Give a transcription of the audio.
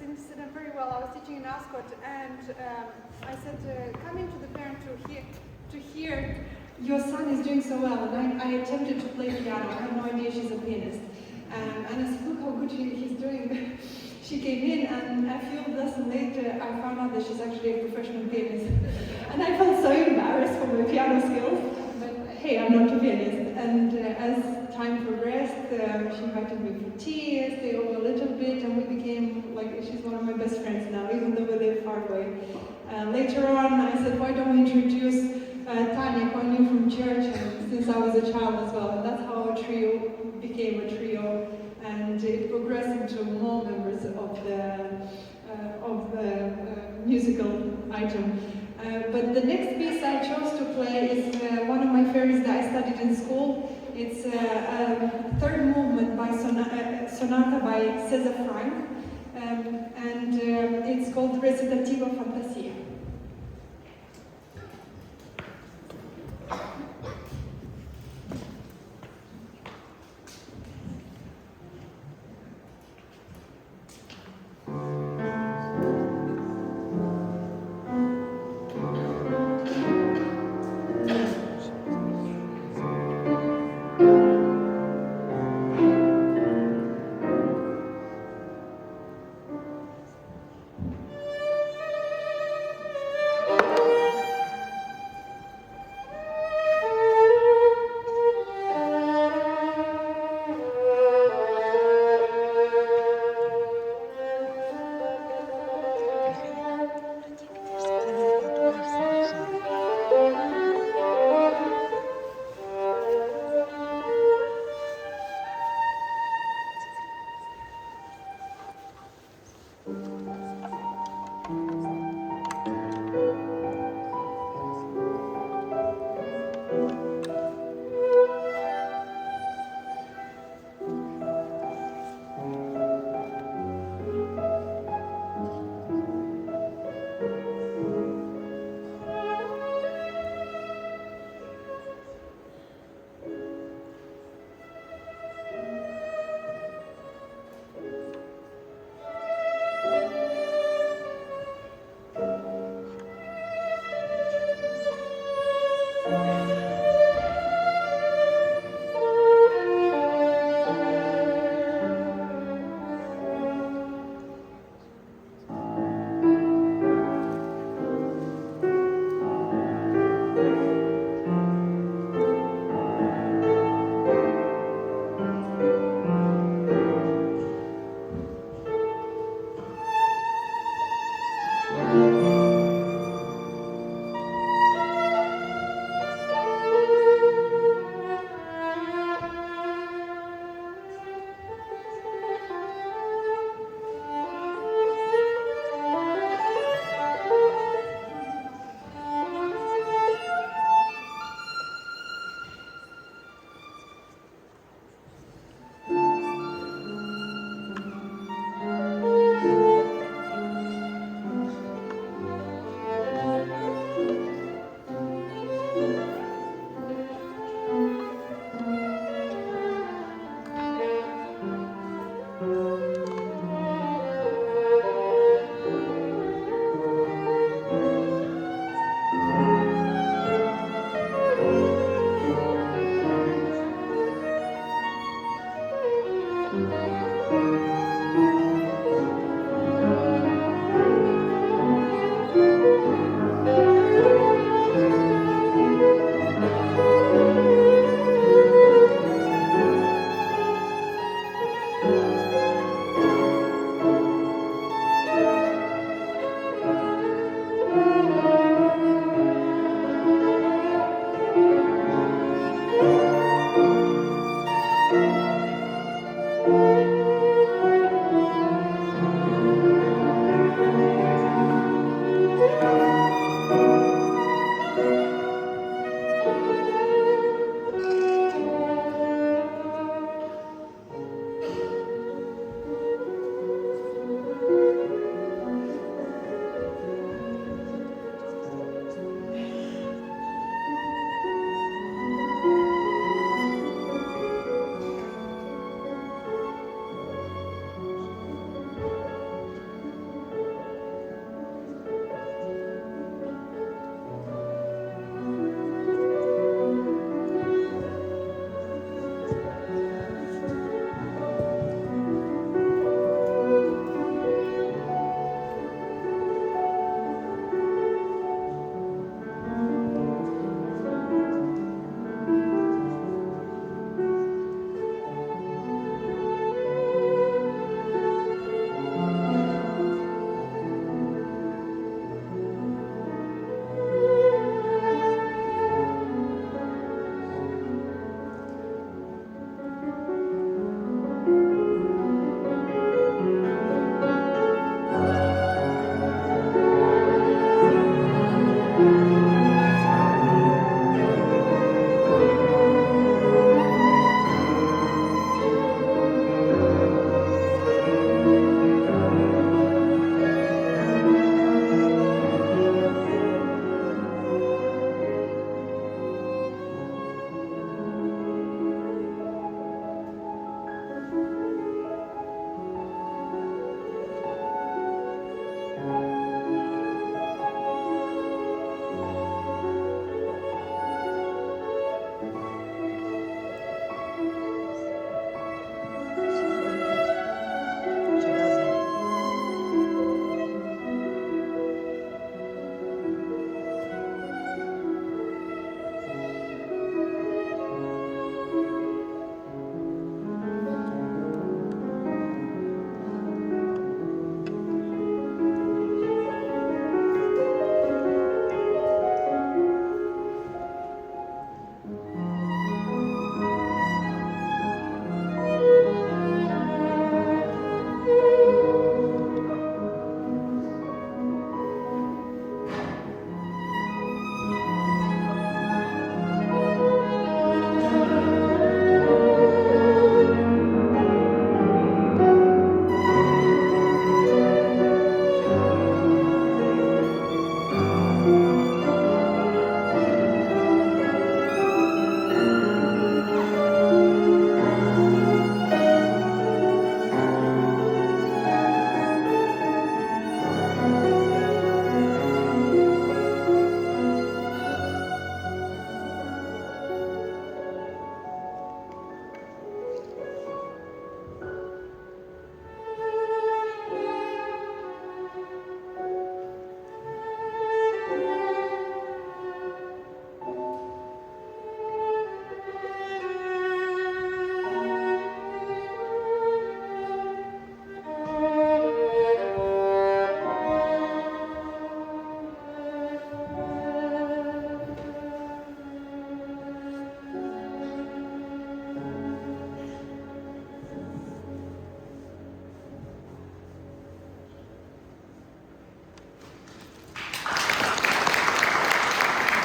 didn't very well. I was teaching in Ascot, and I said, come into the parent to hear your son is doing so well. And I attempted to play piano. I had no idea she's a pianist. And I said, look how good he's doing. She came in, and a few lessons later, I found out that she's actually a professional pianist. And I felt so embarrassed for my piano skills. But hey, I'm not a pianist. And as time progressed, she invited me for tea, stayed over a little bit, and we became like, she's one of my best friends now, even though we live far away. Later on, I said, why don't we introduce Tanya, who I knew from church and since I was a child as well. And that's how our trio became a trio, and it progressed into more members of the musical item. But the next piece I chose to play is one of my favorites that I studied in school. It's a third movement by sonata by César Franck, and it's called Recitativo Fantasia.